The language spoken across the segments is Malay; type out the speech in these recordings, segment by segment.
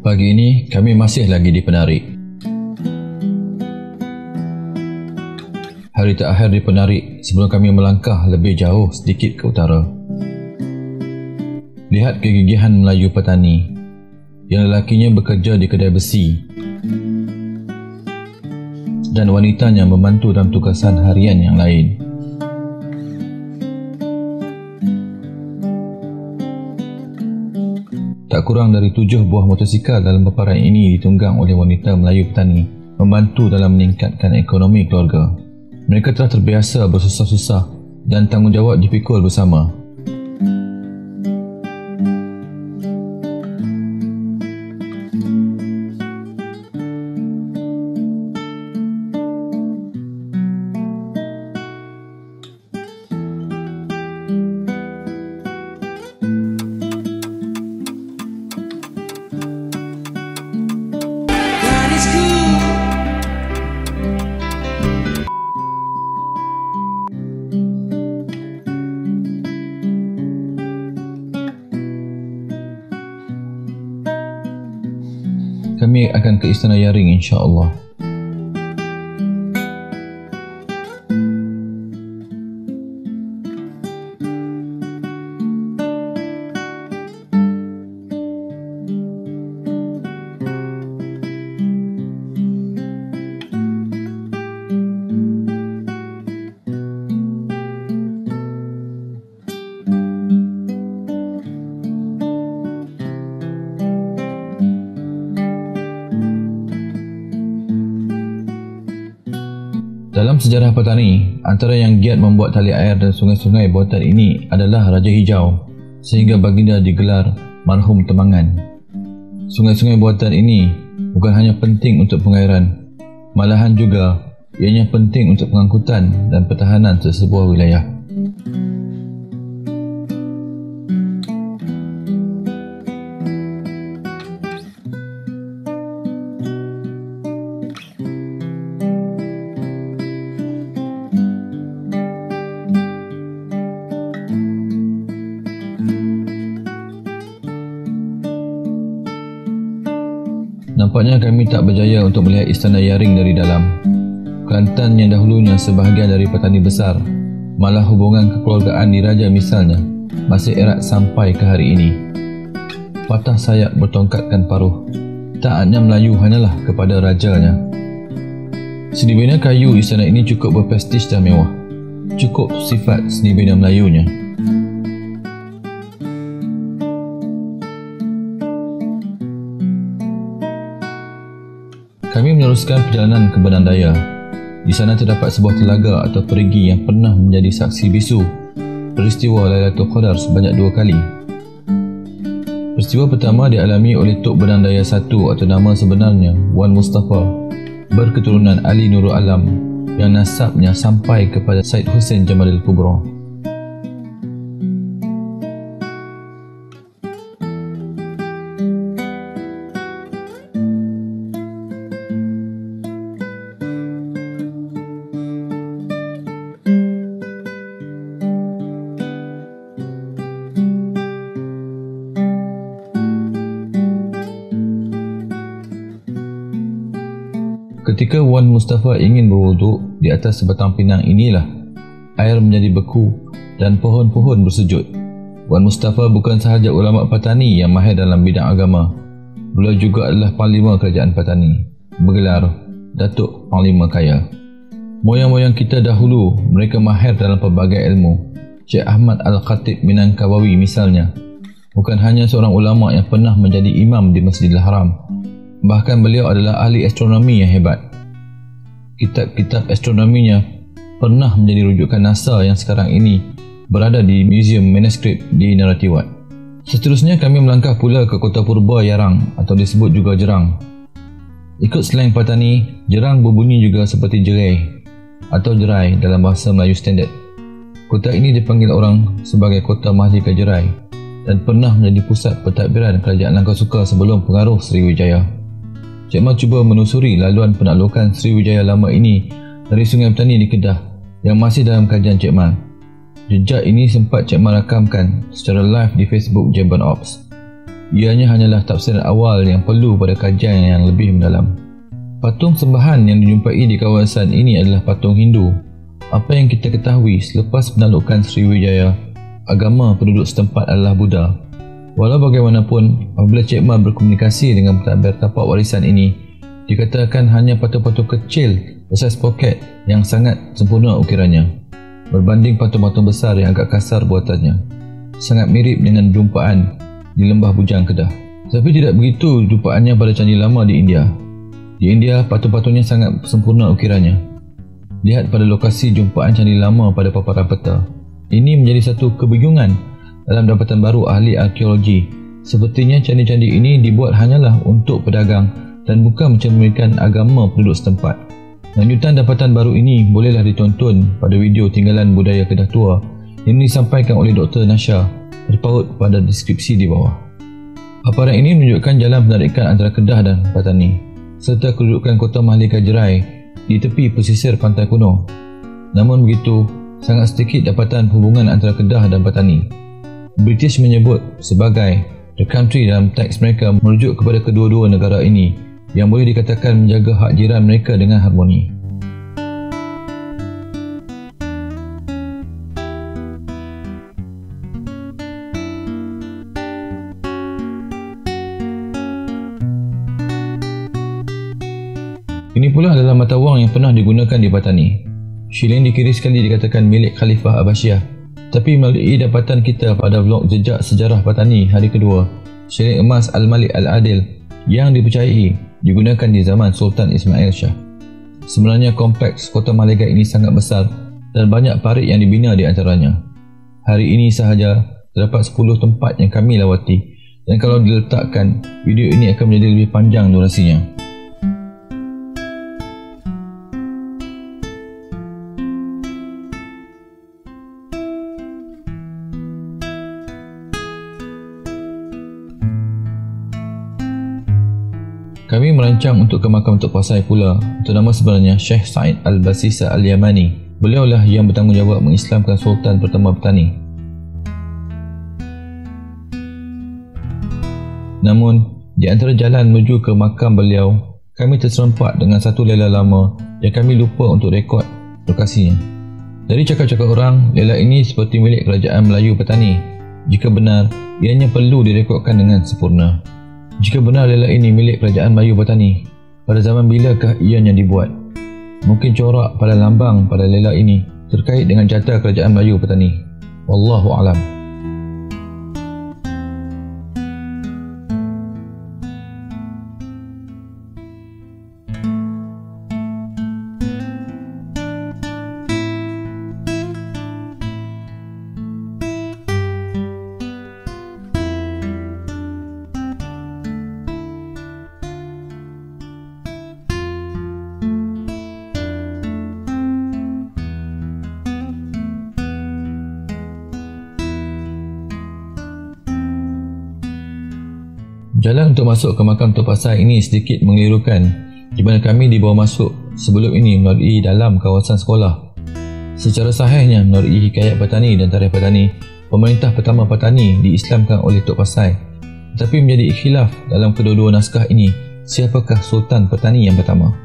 Pagi ini kami masih lagi di Penarik. Hari terakhir di Penarik sebelum kami melangkah lebih jauh sedikit ke utara. Lihat kegigihan Melayu petani yang lelakinya bekerja di kedai besi dan wanitanya membantu dalam tugasan harian yang lain. Tak kurang dari 7 buah motosikal dalam peparan ini ditunggang oleh wanita Melayu petani membantu dalam meningkatkan ekonomi keluarga. Mereka telah terbiasa bersusah-susah dan tanggungjawab dipikul bersama. Kami akan ke Istana Yaring insya-Allah. Dalam sejarah petani, antara yang giat membuat tali air dan sungai-sungai buatan ini adalah Raja Hijau, sehingga baginda digelar marhum Temangan. Sungai-sungai buatan ini bukan hanya penting untuk pengairan, malahan juga ianya penting untuk pengangkutan dan pertahanan sesebuah wilayah. Nampaknya kami tak berjaya untuk melihat Istana Yaring dari dalam. Kelantan yang dahulunya sebahagian dari petani besar, malah hubungan kekeluargaan diraja misalnya, masih erat sampai ke hari ini. Patah sayap bertongkatkan paruh, taatnya Melayu hanyalah kepada rajanya. Seni bina kayu istana ini cukup berprestij dan mewah, cukup sifat seni bina Melayunya. Kami meneruskan perjalanan ke Benang Daya. Di sana terdapat sebuah telaga atau perigi yang pernah menjadi saksi bisu peristiwa Lailatul Qadar sebanyak 2 kali. Peristiwa pertama dialami oleh Tok Benang Daya I atau nama sebenarnya Wan Mustafa, berketurunan Ali Nurul Alam yang nasabnya sampai kepada Said Hussein Jamalil Kubra. Ketika Wan Mustafa ingin berwuduk di atas sebatang pinang inilah, air menjadi beku dan pohon-pohon bersujud. Wan Mustafa bukan sahaja ulama petani yang mahir dalam bidang agama, beliau juga adalah Panglima Kerajaan Petani, bergelar Datuk Panglima Kaya. Moyang-moyang kita dahulu, mereka mahir dalam pelbagai ilmu. Syekh Ahmad Al-Khatib Minangkawawi misalnya, bukan hanya seorang ulama yang pernah menjadi imam di Masjidil Haram, bahkan beliau adalah ahli astronomi yang hebat. Kitab-kitab astronominya pernah menjadi rujukan NASA yang sekarang ini berada di Museum Manuskrip di Naratiwat. Seterusnya kami melangkah pula ke Kota Purba Yarang atau disebut juga Jerang. Ikut slang petani, Jerang berbunyi juga seperti jerai atau jerai dalam bahasa Melayu standard. Kota ini dipanggil orang sebagai Kota Mahligai Jerai dan pernah menjadi pusat pentadbiran Kerajaan Langkasuka sebelum pengaruh Sriwijaya. Cik Mal cuba menusuri laluan penaklukan Sriwijaya lama ini dari Sungai Petani di Kedah yang masih dalam kajian Cik Mal. Jejak ini sempat Cik Mal rakamkan secara live di Facebook Jamban Ops. Ianya hanyalah tafsiran awal yang perlu pada kajian yang lebih mendalam. Patung sembahan yang dijumpai di kawasan ini adalah patung Hindu. Apa yang kita ketahui selepas penaklukan Sriwijaya, agama penduduk setempat adalah Buddha. Walau bagaimanapun, apabila Cik Ma berkomunikasi dengan pentadbir tapak warisan ini, dikatakan hanya patung-patung kecil bersaiz poket yang sangat sempurna ukirannya berbanding patung-patung besar yang agak kasar buatannya. Sangat mirip dengan jumpaan di Lembah Bujang, Kedah. Tapi tidak begitu jumpaannya pada candi lama di India. Di India, patung-patungnya sangat sempurna ukirannya. Lihat pada lokasi jumpaan candi lama pada paparan peta. Ini menjadi satu kebingungan dalam dapatan baru ahli arkeologi. Sepertinya candi-candi ini dibuat hanyalah untuk pedagang dan bukan mencerminkan agama penduduk setempat. Lanjutan dapatan baru ini bolehlah ditonton pada video tinggalan budaya Kedah Tua yang disampaikan oleh Dr. Nasha, terpaut pada deskripsi di bawah. Paparan ini menunjukkan jalan penarikan antara Kedah dan Patani serta kedudukan kota Mahlika Jerai di tepi pesisir pantai kuno. Namun begitu, sangat sedikit dapatan hubungan antara Kedah dan Patani. British menyebut sebagai the country dalam teks mereka merujuk kepada kedua-dua negara ini yang boleh dikatakan menjaga hak jiran mereka dengan harmoni. Ini pula adalah mata wang yang pernah digunakan di Patani. Shilling dikira sekali dikatakan milik Khalifah Abbasiyah. Tapi melalui dapatan kita pada vlog Jejak Sejarah Patani hari kedua, shilling emas Al-Malik Al-Adil yang dipercayai digunakan di zaman Sultan Ismail Shah. Sebenarnya kompleks kota Malaysia ini sangat besar dan banyak parit yang dibina di antaranya. Hari ini sahaja terdapat 10 tempat yang kami lawati, dan kalau diletakkan, video ini akan menjadi lebih panjang durasinya. Kami merancang untuk ke makam Tok Pasai pula, untuk nama sebenarnya Syekh Said Al-Basisa Al-Yamani. Beliaulah yang bertanggungjawab mengislamkan Sultan pertama Patani. Namun, di antara jalan menuju ke makam beliau, kami terserempak dengan satu lela lama yang kami lupa untuk rekod lokasinya. Dari cakap-cakap orang, lela ini seperti milik kerajaan Melayu Patani. Jika benar, ianya perlu direkodkan dengan sempurna. Jika benar lela ini milik kerajaan Melayu Patani, pada zaman bilakah ianya dibuat? Mungkin corak pada lambang pada lela ini terkait dengan jata kerajaan Melayu Patani. Wallahu a'lam. Jalan untuk masuk ke makam Tok Pasai ini sedikit mengelirukan, di mana kami dibawa masuk sebelum ini melalui dalam kawasan sekolah. Secara sahihnya melalui hikayat Patani dan tarikh Patani, pemerintah pertama Patani diislamkan oleh Tok Pasai. Tetapi menjadi ikhtilaf dalam kedua-dua naskah ini, siapakah Sultan Patani yang pertama?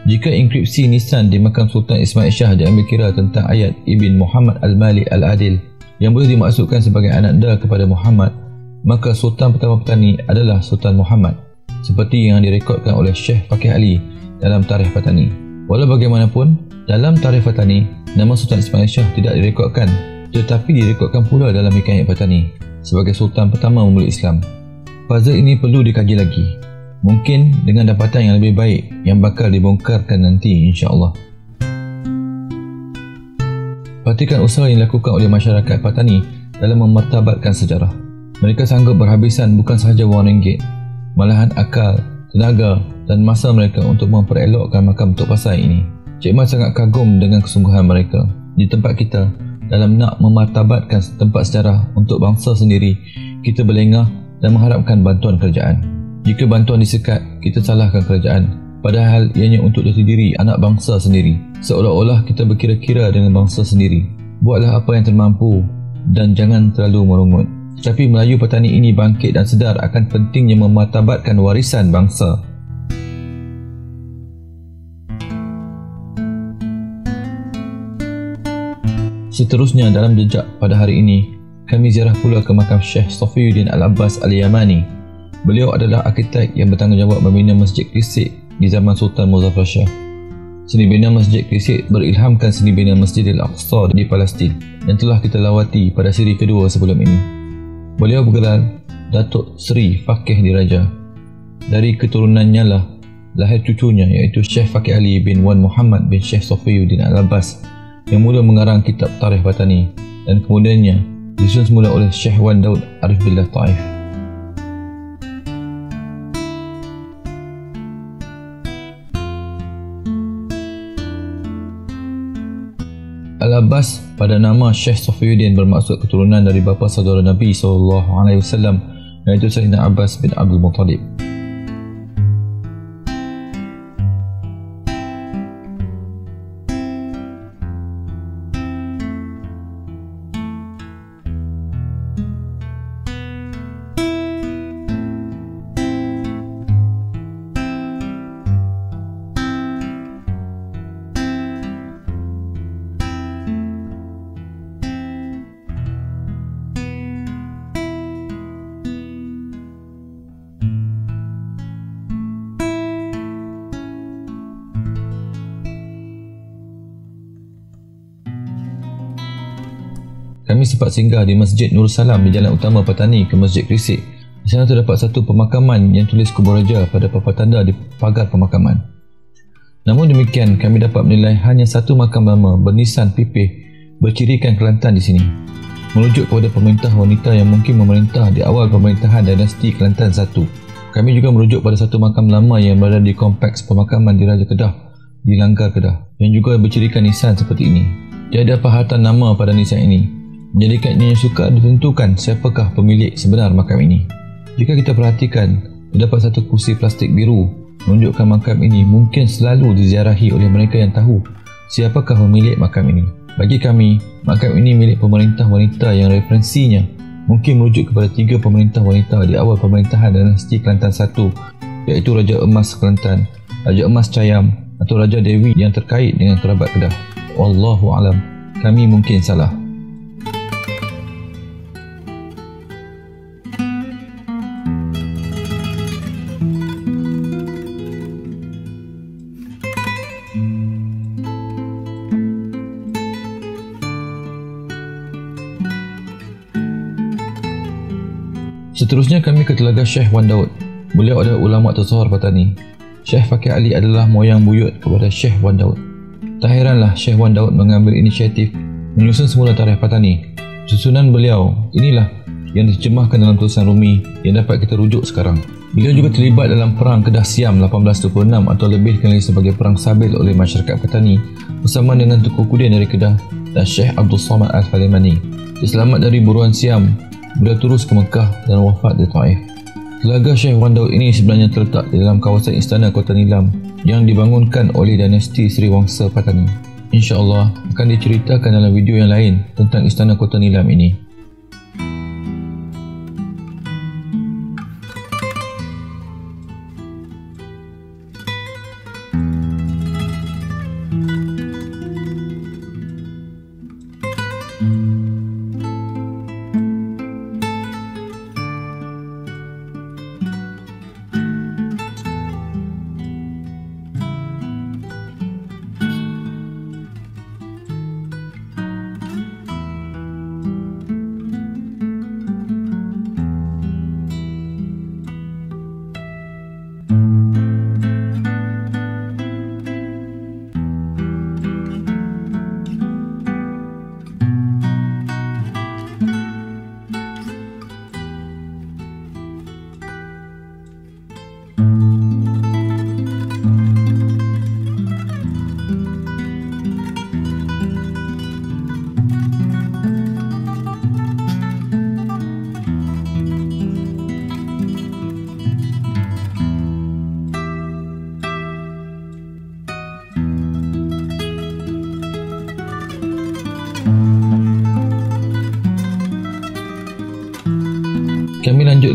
Jika inskripsi nisan di makam Sultan Ismail Shah diambil kira tentang ayat Ibn Muhammad Al-Malik Al-Adil yang boleh dimaksudkan sebagai ananda kepada Muhammad, maka Sultan pertama Patani adalah Sultan Muhammad, seperti yang direkodkan oleh Syekh Fakih Ali dalam tarikh Patani. Walau bagaimanapun, dalam tarikh Patani, nama Sultan Ismail Shah tidak direkodkan, tetapi direkodkan pula dalam hikayat Patani sebagai Sultan pertama memeluk Islam. Puzzle ini perlu dikaji lagi, mungkin dengan dapatan yang lebih baik yang bakal dibongkarkan nanti, insya-Allah. Perhatikan usaha yang dilakukan oleh masyarakat Patani dalam memartabatkan sejarah. Mereka sanggup berhabisan bukan sahaja wang ringgit, malahan akal, tenaga dan masa mereka untuk memperelokkan makam Tok Pasai ini. Cik Mat sangat kagum dengan kesungguhan mereka di tempat kita dalam nak memartabatkan tempat sejarah untuk bangsa sendiri. Kita berlengah dan mengharapkan bantuan kerajaan. Jika bantuan disekat, kita salahkan kerajaan, padahal ianya untuk jati diri anak bangsa sendiri. Seolah-olah kita berkira-kira dengan bangsa sendiri. Buatlah apa yang termampu dan jangan terlalu merungut. Tetapi Melayu petani ini bangkit dan sedar akan pentingnya memartabatkan warisan bangsa. Seterusnya dalam jejak pada hari ini, kami ziarah pula ke makam Syekh Safiyuddin Al-Abbas Al-Yamani. Beliau adalah arkitek yang bertanggungjawab membina Masjid Gresik di zaman Sultan Muzaffar Shah. Seni bina Masjid Gresik berilhamkan seni bina Masjidil Aqsa di Palestin yang telah kita lawati pada siri kedua sebelum ini. Beliau bergelar Datuk Seri Faqih Diraja. Dari keturunannya lah lahir cucunya iaitu Syekh Faqih Ali bin Wan Muhammad bin Syekh Safiyuddin Al-Abbas yang mula mengarang kitab Tarikh Batani dan kemudiannya disusun semula oleh Syekh Wan Daud Arif Billah Taif. Al-Abbas pada nama Syekh Safiyuddin bermaksud keturunan dari bapa saudara Nabi SAW iaitu Sayyidina Abbas bin Abdul Muttalib. Kami sempat singgah di Masjid Nur Salam di Jalan Utama Petani ke Masjid Gresik. Di sana terdapat satu pemakaman yang tulis kubur raja pada papan tanda di pagar pemakaman. Namun demikian, kami dapat menilai hanya satu makam lama bernisan pipih bercirikan Kelantan di sini, merujuk kepada pemerintah wanita yang mungkin memerintah di awal pemerintahan dinasti Kelantan I. Kami juga merujuk pada satu makam lama yang berada di kompleks pemakaman di Raja Kedah di Langgar Kedah yang juga bercirikan nisan seperti ini. Tiada pahatan nama pada nisan ini, menjadikannya sukar ditentukan siapakah pemilik sebenar makam ini. Jika kita perhatikan, terdapat satu kursi plastik biru menunjukkan makam ini mungkin selalu diziarahi oleh mereka yang tahu siapakah pemilik makam ini. Bagi kami, makam ini milik pemerintah wanita yang referensinya mungkin merujuk kepada 3 pemerintah wanita di awal pemerintahan dinasti Kelantan I, iaitu Raja Emas Kelantan, Raja Emas Cayam atau Raja Dewi yang terkait dengan kerabat Kedah. Wallahu alam, kami mungkin salah. Seterusnya kami ke Telaga Syekh Wan Daud. Beliau adalah ulama tasawuf Patani. Syekh Faqih Ali adalah moyang buyut kepada Syekh Wan Daud. Tak heranlah Syekh Wan Daud mengambil inisiatif menyusun semula tarikh Patani. Susunan beliau inilah yang diterjemahkan dalam tulisan Rumi yang dapat kita rujuk sekarang. Beliau juga terlibat dalam Perang Kedah Siam 1826 atau lebih dikenali sebagai Perang Sabil oleh masyarakat Patani bersama dengan Tunku Kudin dari Kedah dan Syekh Abdul Samad Al-Falimani. Selamat dari buruan Siam, beliau terus ke Mekah dan wafat di Taif. Telaga Syekh Wan Daud ini sebenarnya terletak di dalam kawasan Istana Kota Nilam yang dibangunkan oleh dinasti Sri Wangsa Patani. InsyaAllah akan diceritakan dalam video yang lain tentang Istana Kota Nilam ini.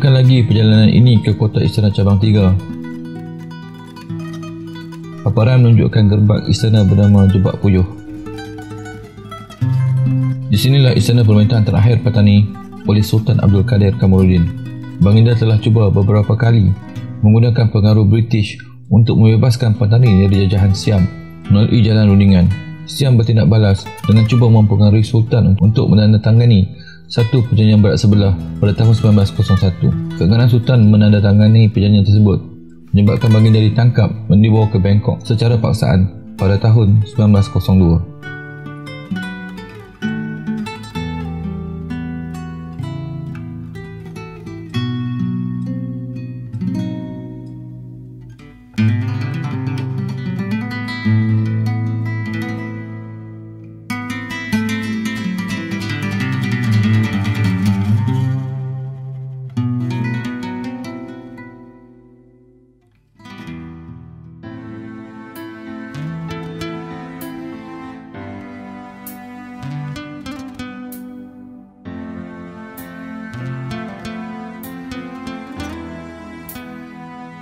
Lanjutkan lagi perjalanan ini ke kota istana cabang 3. Paparan menunjukkan gerbak istana bernama Jubak Puyuh. Di sinilah istana pemerintahan terakhir Patani oleh Sultan Abdul Qadir Kamaluddin. Baginda telah cuba beberapa kali menggunakan pengaruh British untuk membebaskan Patani dari jajahan Siam melalui jalan rundingan. Siam bertindak balas dengan cuba mempengaruhi Sultan untuk menandatangani satu perjanjian berat sebelah pada tahun 1901. Kegagalan Sultan menandatangani perjanjian tersebut menyebabkan baginda ditangkap dan dibawa ke Bangkok secara paksaan pada tahun 1902.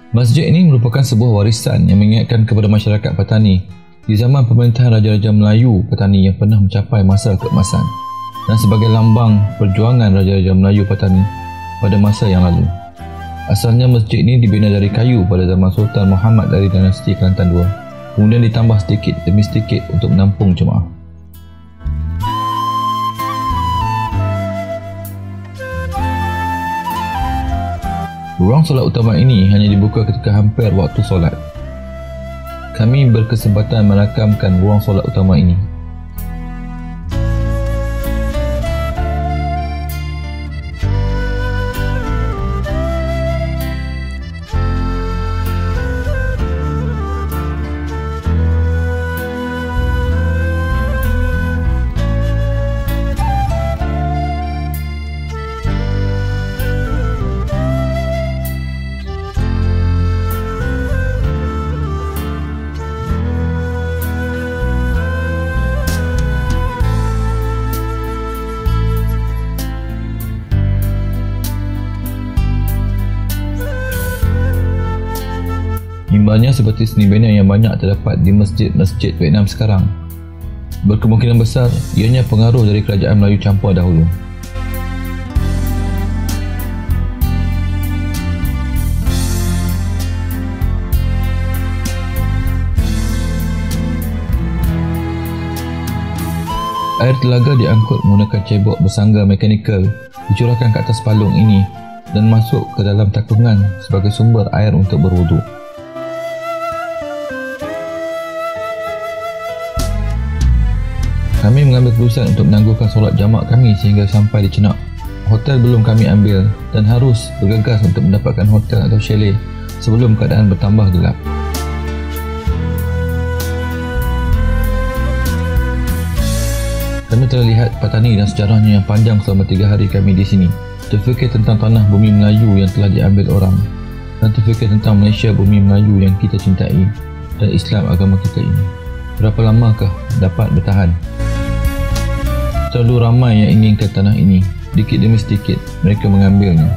Masjid ini merupakan sebuah warisan yang mengingatkan kepada masyarakat Patani di zaman pemerintahan Raja-Raja Melayu Patani yang pernah mencapai masa keemasan dan sebagai lambang perjuangan Raja-Raja Melayu Patani pada masa yang lalu. Asalnya masjid ini dibina dari kayu pada zaman Sultan Muhammad dari dinasti Kelantan II, kemudian ditambah sedikit demi sedikit untuk menampung jemaah. Ruang solat utama ini hanya dibuka ketika hampir waktu solat. Kami berkesempatan merakamkan ruang solat utama ini. Imbalnya seperti seni bina yang banyak terdapat di masjid-masjid Vietnam sekarang. Berkemungkinan besar ianya pengaruh dari kerajaan Melayu campur dahulu. Air telaga diangkut menggunakan cebok bersangga mekanikal dicurahkan ke atas palung ini dan masuk ke dalam takungan sebagai sumber air untuk berwuduk. Kami mengambil keputusan untuk menangguhkan solat jamak kami sehingga sampai di Chenak. Hotel belum kami ambil dan harus bergegas untuk mendapatkan hotel atau chalet sebelum keadaan bertambah gelap. Kami telah lihat Patani dan sejarahnya yang panjang selama 3 hari kami di sini. Terfikir tentang tanah bumi Melayu yang telah diambil orang dan terfikir tentang Malaysia bumi Melayu yang kita cintai dan Islam agama kita ini. Berapa lamakah dapat bertahan? Terlalu ramai yang inginkan tanah ini. Sedikit demi sedikit mereka mengambilnya.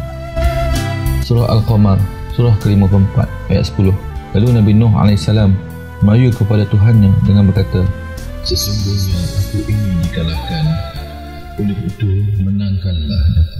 Surah Al-Qamar, surah ke-54 ayat 10. Lalu Nabi Nuh AS merayu kepada Tuhannya dengan berkata, "Sesungguhnya aku ingin dikalahkan, oleh itu menangkanlah."